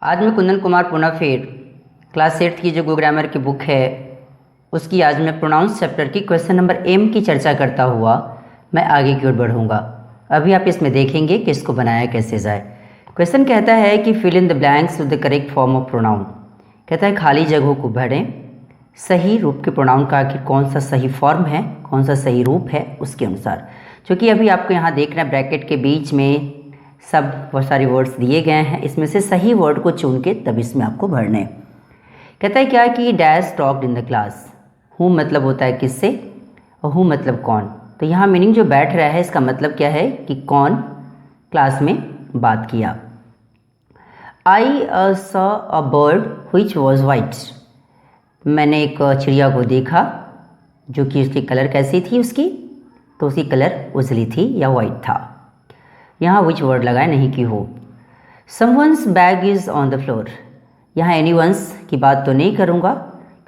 आज मैं कुंदन कुमार पुनः फिर क्लास 8 की जो गो ग्रामर की बुक है उसकी आज मैं प्रोनाउंस चैप्टर की क्वेश्चन नंबर एम की चर्चा करता हुआ मैं आगे की ओर बढ़ूँगा। अभी आप इसमें देखेंगे कि इसको बनाया कैसे जाए। क्वेश्चन कहता है कि fill in the blanks with the correct form of pronoun. कहता है खाली जगहों को भरें सही रूप के प्रोनाउन का आखिर कौन सा सही फॉर्म है, कौन सा सही रूप है उसके अनुसार। क्योंकि अभी आपको यहाँ देख रहे हैं ब्रैकेट के बीच में सब बहुत सारे वर्ड्स दिए गए हैं, इसमें से सही वर्ड को चुन के तब इसमें आपको भरने। कहता है क्या कि dash talked in the class. हूँ मतलब होता है किससे और हूँ मतलब कौन। तो यहाँ मीनिंग जो बैठ रहा है इसका मतलब क्या है कि कौन क्लास में बात किया। I saw a bird which was white. मैंने एक चिड़िया को देखा जो कि उसकी कलर कैसी थी उसकी, तो उसकी कलर उजली थी या वाइट था। यहाँ विच वर्ड लगाए नहीं कि हो। Someone's bag is on the floor. यहाँ एनीवंस की बात तो नहीं करूँगा।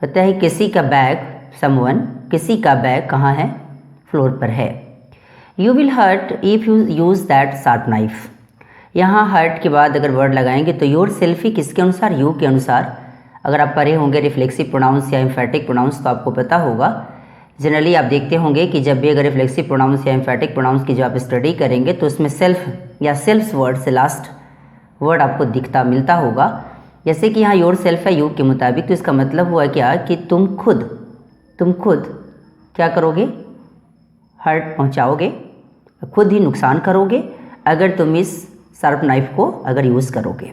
कहता है किसी का बैग, समवन किसी का बैग कहाँ है, फ्लोर पर है। You will hurt if you use that sharp knife. यहाँ हर्ट के बाद अगर वर्ड लगाएंगे तो योर सेल्फ ही किसके अनुसार, यू के अनुसार। अगर आप पढ़े होंगे रिफ्लेक्सिव प्रोनाउंस या एम्फेटिक प्रोनाउंस तो आपको पता होगा। जनरली आप देखते होंगे कि जब भी अगर रिफ्लेक्सिव प्रोनाउंस या एम्फेटिक प्रोनाउंस की जो आप स्टडी करेंगे तो उसमें सेल्फ या सेल्फ्स वर्ड से लास्ट वर्ड आपको दिखता मिलता होगा। जैसे कि यहाँ योर सेल्फ है यू के मुताबिक, तो इसका मतलब हुआ क्या कि तुम खुद क्या करोगे, हर्ट पहुँचाओगे, खुद ही नुकसान करोगे अगर तुम इस शार्प नाइफ को अगर यूज़ करोगे।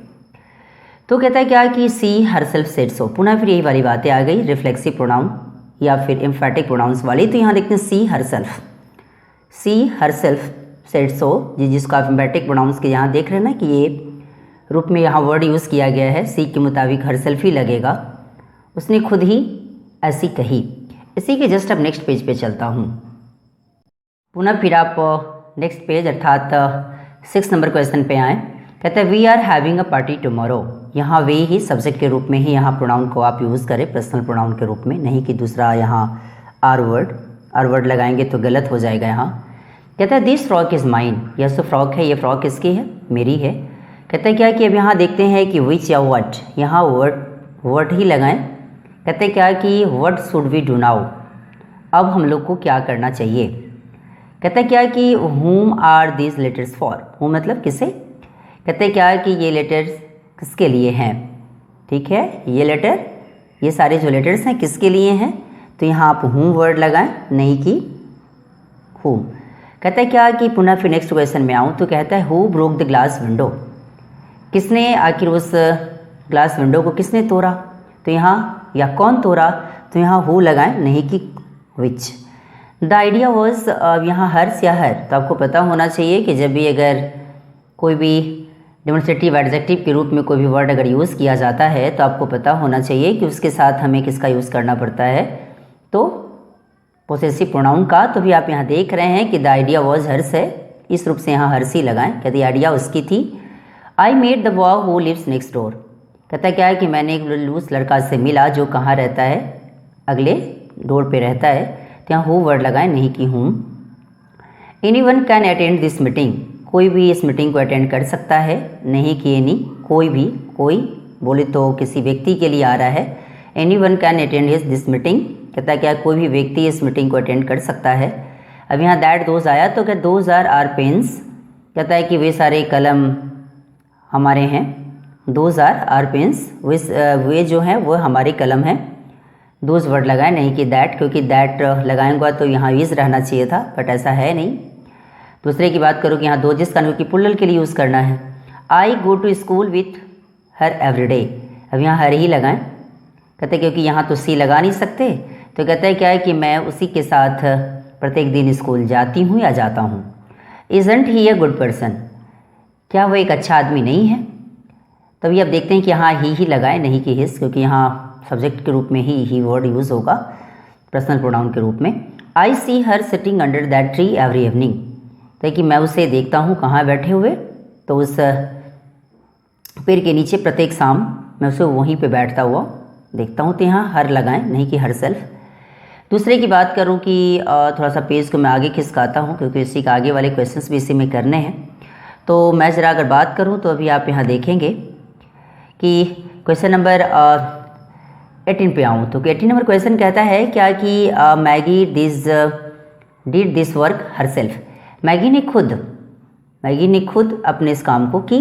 तो कहता है क्या कि सी हर सेल्फ सेड सो। पुनः फिर यही वाली बातें आ गई रिफ्लेक्सिव प्रोनाउन या फिर एम्फेटिक प्रोनाउंस वाली। तो यहाँ देखते हैं सी हर सेल्फ सेड सो, जिसको आप एम्फेटिक प्रोनाउंस के यहाँ देख रहे हैं ना कि ये रूप में यहाँ वर्ड यूज़ किया गया है, सी के मुताबिक हर सेल्फ ही लगेगा। उसने खुद ही ऐसी कही। इसी के जस्ट अब नेक्स्ट पेज पे चलता हूँ। पुनः फिर आप नेक्स्ट पेज अर्थात 6 नंबर क्वेश्चन पे आए। कहते हैं we are having a party tomorrow. यहाँ वे ही सब्जेक्ट के रूप में ही यहाँ प्रोनाउन को आप यूज़ करें, पर्सनल प्रोनाउन के रूप में, नहीं कि दूसरा यहाँ आर वर्ड लगाएंगे तो गलत हो जाएगा। यहाँ कहता है दिस फ्रॉक इज़ माइन। यह सो फ्रॉक है, ये फ्रॉक किसकी है, मेरी है। कहता है क्या कि अब यहाँ देखते हैं कि विच या वट, यहाँ वर्ड ही लगाएं। कहते हैं क्या कि what should we do now, अब हम लोग को क्या करना चाहिए। कहता है क्या कि whom are these letters for. whom मतलब किसे। कहते हैं क्या कि ये लेटर्स किसके लिए हैं, ठीक है, ये लेटर, ये सारे जो लेटर्स हैं किसके लिए हैं। तो यहाँ आप whom वर्ड लगाएं, नहीं कि whom। कहता है क्या कि पुनः फिर नेक्स्ट क्वेश्चन में आऊँ तो कहता है who broke the glass window। किसने आखिर उस ग्लास विंडो को किसने तोड़ा। तो यहाँ या कौन तोड़ा, तो यहाँ who लगाएं, नहीं कि which। द आइडिया वॉज, यहाँ हर्ष या हर, तो आपको पता होना चाहिए कि जब भी अगर कोई भी डेमोन्स्ट्रेटिव एडजेक्टिव के रूप में कोई भी वर्ड अगर यूज़ किया जाता है तो आपको पता होना चाहिए कि उसके साथ हमें किसका यूज़ करना पड़ता है, तो पोसेसिव प्रोनाउन का। तो भी आप यहाँ देख रहे हैं कि द आइडिया वॉज हर्ष है, इस रूप से यहाँ हर्ष ही लगाएं, कहते आइडिया उसकी थी। I made the boy who lives next door. कहता क्या है कि मैंने एक लूस लड़का से मिला जो कहाँ रहता है, अगले डोर पे रहता है। तो यहाँ हु वर्ड लगाएं, नहीं कि हूँ। Anyone can attend this meeting. कोई भी इस मीटिंग को अटेंड कर सकता है, नहीं कि एनी, कोई भी, कोई बोले तो किसी व्यक्ति के लिए आ रहा है। Anyone can attend this meeting, कहता क्या कोई भी व्यक्ति इस मीटिंग को अटेंड कर सकता है। अब यहाँ दैट दोज आया तो क्या दोज आर आर पेन्स। कहता है कि वे सारे कलम हमारे हैं, दोज आर आर पेन्स, वे जो हैं वो हमारे कलम हैं। दोज वर्ड लगाए, नहीं कि दैट, क्योंकि दैट लगाएंगा तो यहाँ इज रहना चाहिए था, बट ऐसा है नहीं। दूसरे की बात करूँ कि यहाँ दो जिस कानून की पुल्लल के लिए यूज़ करना है। I go to school with her every day. अब यहाँ हर ही लगाएं, कहते क्योंकि यहाँ तो सी लगा नहीं सकते, तो कहता है क्या है कि मैं उसी के साथ प्रत्येक दिन स्कूल जाती हूँ या जाता हूँ। Isn't he a good person. क्या वो एक अच्छा आदमी नहीं है। तभी अब देखते हैं कि यहाँ ही लगाएं, नहीं कि हिस, क्योंकि यहाँ सब्जेक्ट के रूप में ही वर्ड यूज़ होगा पर्सनल प्रोनाउन के रूप में। I see her sitting under that tree every evening. तो कि मैं उसे देखता हूँ कहाँ बैठे हुए, तो उस पेड़ के नीचे प्रत्येक शाम मैं उसे वहीं पे बैठता हुआ देखता हूँ। तो यहाँ हर लगाएं, नहीं कि हर सेल्फ। दूसरे की बात करूँ कि थोड़ा सा पेज को मैं आगे खिसकाता हूँ क्योंकि इसी का आगे वाले क्वेश्चंस भी इसी में करने हैं। तो मैं ज़रा अगर बात करूँ तो अभी आप यहाँ देखेंगे कि क्वेश्चन नंबर 18 पे आऊँ तो 18 नंबर क्वेश्चन कहता है क्या कि Maggi did this work herself. Maggi ने खुद अपने इस काम को की,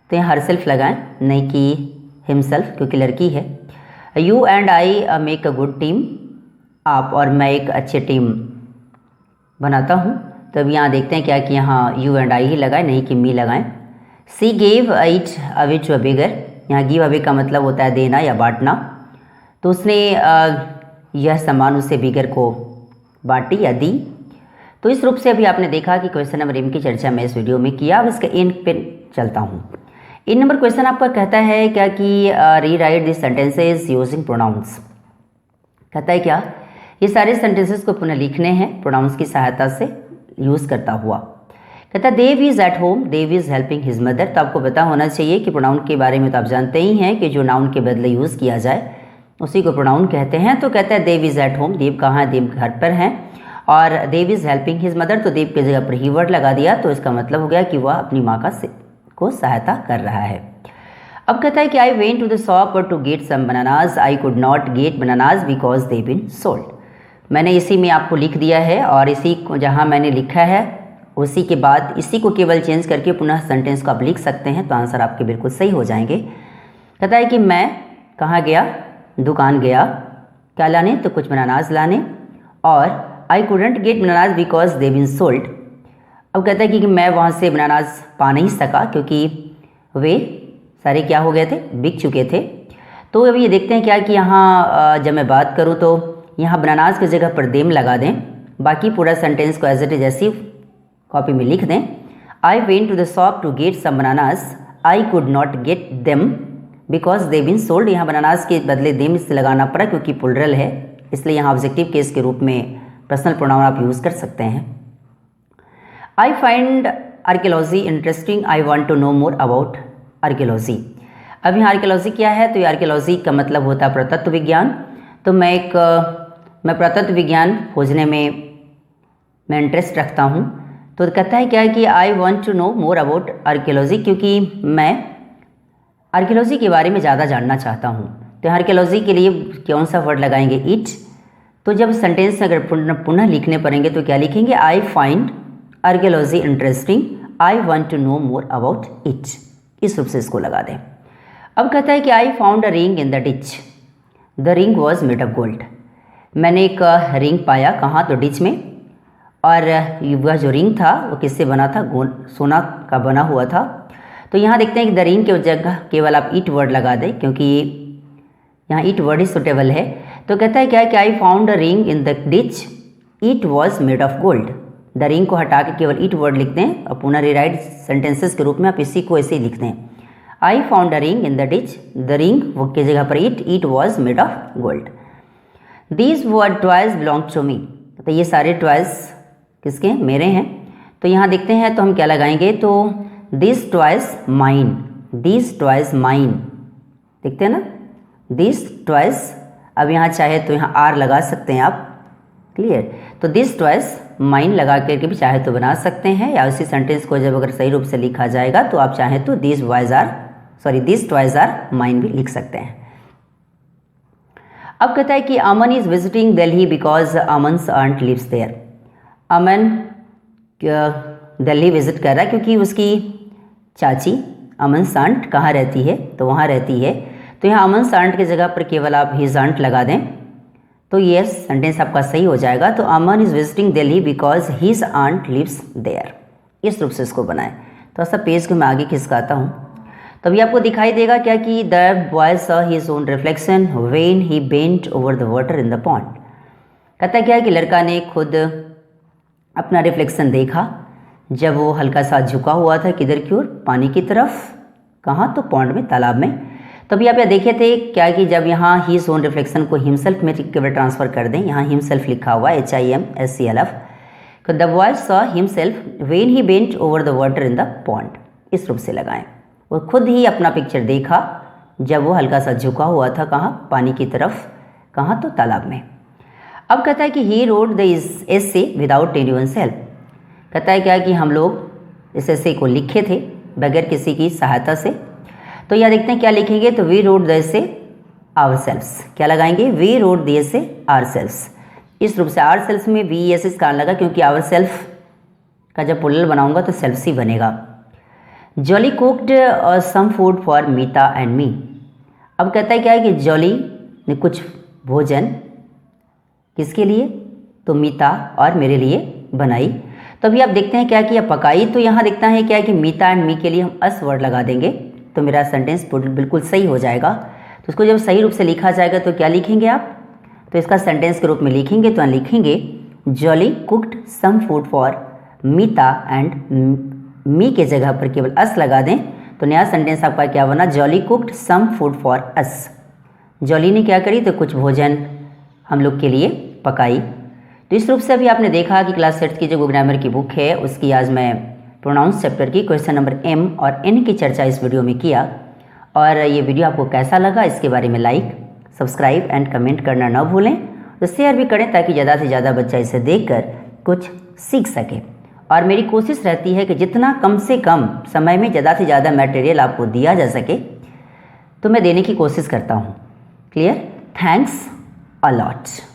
तो यहाँ हरसेल्फ लगाएं, नहीं कि हिमसेल्फ, क्योंकि लड़की है। You and I make a good team, आप और मैं एक अच्छी टीम बनाता हूँ। तो अब यहाँ देखते हैं क्या कि यहाँ यू एंड आई ही लगाएं, नहीं कि मी लगाएं। She gave it away to a beggar, यहाँ गिव अवे का मतलब होता है देना या बांटना। तो उसने यह सामान उसे बिगर को बांटी या दी। तो इस रूप से अभी आपने देखा कि क्वेश्चन नंबर एम की चर्चा मैं इस वीडियो में किया। अब इसके इन पे चलता हूँ। इन नंबर क्वेश्चन आपका कहता है क्या कि rewrite this sentences using pronouns. कहता है क्या, ये सारे सेंटेंसेस को पुनः लिखने हैं प्रोनाउंस की सहायता से यूज़ करता हुआ। कहता है Dev is at home, Dev is helping his mother. तो आपको पता होना चाहिए कि प्रोनाउन के बारे में तो आप जानते ही हैं कि जो नाउन के बदले यूज़ किया जाए उसी को प्रोनाउन कहते हैं। तो कहता है देव इज़ एट होम, देव कहाँ है, देव घर पर हैं। और देव इज़ हेल्पिंग हिज मदर, तो देव की जगह पर ही वर्ड लगा दिया, तो इसका मतलब हो गया कि वह अपनी माँ को सहायता कर रहा है। अब कहता है कि I went to the shop to get some bananas, I could not get bananas because they been sold. मैंने इसी में आपको लिख दिया है, और इसी को जहाँ मैंने लिखा है उसी के बाद इसी को केवल चेंज करके पुनः सेंटेंस को आप लिख सकते हैं, तो आंसर आपके बिल्कुल सही हो जाएंगे। कहता है कि मैं कहाँ गया, दुकान गया, क्या लाने, तो कुछ बनानाज लाने। और I couldn't get bananas because they been sold. अब कहता है कि मैं वहाँ से बनानाज पा नहीं सका क्योंकि वे सारे क्या हो गए थे, बिक चुके थे। तो अब ये देखते हैं क्या कि यहाँ जब मैं बात करूँ तो यहाँ बनानाज की जगह पर देम लगा दें, बाकी पूरा सेंटेंस को एज इट इज ऐसी कॉपी में लिख दें। I went to the shop to get some bananas, I could not get them because they been sold. यहाँ बनानाज के बदले देम से लगाना पड़ा क्योंकि प्लूरल है, इसलिए यहाँ ऑब्जेक्टिव केस के रूप में पर्सनल प्रोनाउन आप यूज़ कर सकते हैं। I find archaeology interesting, I want to know more about archaeology. अब यहाँ आर्कियोलॉजी क्या है, तो ये आर्कियोलॉजी का मतलब होता है पुरातत्व विज्ञान। तो मैं पुरातत्व विज्ञान खोजने में मैं इंटरेस्ट रखता हूँ। तो कहता है क्या है कि I want to know more about archaeology, क्योंकि मैं आर्कियोलॉजी के बारे में ज़्यादा जानना चाहता हूँ। तो आर्कियोलॉजी के लिए कौन सा वर्ड लगाएंगे, इट। तो जब सेंटेंस में अगर पुनः लिखने पड़ेंगे तो क्या लिखेंगे, I find archaeology interesting, I want to know more about it. इस रूप से इसको लगा दें। अब कहता है कि आई found a ring in the ditch, the ring was made of gold. मैंने एक रिंग पाया, कहाँ, तो डिच में। और वह जो रिंग था वो किससे बना था, सोना का बना हुआ था। तो यहाँ देखते हैं कि द रिंग की जगह केवल आप इट वर्ड लगा दें, क्योंकि यहाँ इट वर्ड ही सुटेबल है। तो कहता है क्या कि आई found a ring in the ditch, it was made of gold. The ring को हटा के केवल इट वर्ड लिखते हैं और पुनः रिराइट सेंटेंसेस के रूप में आप इसी को ऐसे ही लिखते हैं। I found a ring in the ditch, the ring वो की जगह पर it was made of gold. These word toys belong to me, तो ये सारे टॉयज किसके हैं, मेरे हैं। तो यहाँ देखते हैं तो हम क्या लगाएंगे, तो this toys mine, this toys mine, देखते हैं ना, दिस टॉयज। अब यहाँ चाहे तो यहाँ आर लगा सकते हैं आप, क्लियर। तो दिस टॉयज माइन लगा करके भी चाहे तो बना सकते हैं, या उसी सेंटेंस को जब अगर सही रूप से लिखा जाएगा तो आप चाहें तो दिस टॉयज आर माइन भी लिख सकते हैं। अब कहता है कि Aman is visiting Delhi because Aman's aunt lives there. Aman Delhi visit कर रहा है क्योंकि उसकी चाची अमन आंट कहाँ रहती है, तो वहाँ रहती है। तो यहाँ अमन आंट की जगह पर केवल आप हिज आंट लगा दें तो ये सेंटेंस आपका सही हो जाएगा। तो Aman is visiting Delhi because his aunt lives there. इस रूप से इसको बनाएं। तो ऐसा पेज को मैं आगे खिसकाता हूँ, तभी आपको दिखाई देगा क्या कि the boy saw his own reflection when he bent over the water in the pond. कहता क्या है कि लड़का ने खुद अपना रिफ्लेक्शन देखा जब वो हल्का सा झुका हुआ था, किधर की ओर, पानी की तरफ। कहाँ, तो पॉन्ड में, तालाब में। तभी आप यहाँ देखे थे क्या कि जब यहाँ ही ओन रिफ्लेक्शन को हिमसेल्फ में केवल ट्रांसफर कर दें, यहाँ हिमसेल्फ लिखा हुआ है HIMSELF। तो the boy saw himself when he bent over the water in the pond, इस रूप से लगाएं। वो खुद ही अपना पिक्चर देखा जब वो हल्का सा झुका हुआ था, कहाँ, पानी की तरफ। कहाँ, तो तालाब में। अब कहता है कि he wrote the essay without anyone's help. कहता है क्या कि हम लोग इस एसे को लिखे थे बगैर किसी की सहायता से। तो यहाँ देखते हैं क्या लिखेंगे, तो वी रोड दिस से आवरसेल्व्स, क्या लगाएंगे, वी रोड दिस से आवरसेल्व्स। इस रूप से आवरसेल्व्स में वी एस इस कारण लगा क्योंकि आवरसेल्फ का जब प्लूरल बनाऊंगा तो सेल्फ ही बनेगा। Jolly cooked some food for Mita and me. अब कहता है क्या है कि जॉली ने कुछ भोजन किसके लिए, तो मीता और मेरे लिए बनाई। तो अभी आप देखते हैं क्या किया, पकाई। तो यहाँ देखता है क्या है कि मीता एंड मी के लिए हम अस वर्ड लगा देंगे तो मेरा सेंटेंस बिल्कुल सही हो जाएगा। तो उसको जब सही रूप से लिखा जाएगा तो क्या लिखेंगे आप, तो इसका सेंटेंस के रूप में लिखेंगे तो लिखेंगे Jolly cooked some food for Mita and me के जगह पर केवल अस लगा दें तो नया सेंटेंस आपका क्या बना, Jolly cooked some food for us. Jolly ने क्या करी, तो कुछ भोजन हम लोग के लिए पकाई। तो इस रूप से अभी आपने देखा कि क्लास 6 की जो ग्रामर की बुक है उसकी आज मैं प्रोनाउंस चैप्टर की क्वेश्चन नंबर एम और एन की चर्चा इस वीडियो में किया। और ये वीडियो आपको कैसा लगा इसके बारे में लाइक, सब्सक्राइब एंड कमेंट करना ना भूलें। तो शेयर भी करें ताकि ज़्यादा से ज़्यादा बच्चा इसे देखकर कुछ सीख सके। और मेरी कोशिश रहती है कि जितना कम से कम समय में ज़्यादा से ज़्यादा मटेरियल आपको दिया जा सके तो मैं देने की कोशिश करता हूँ। क्लियर? Thanks a lot.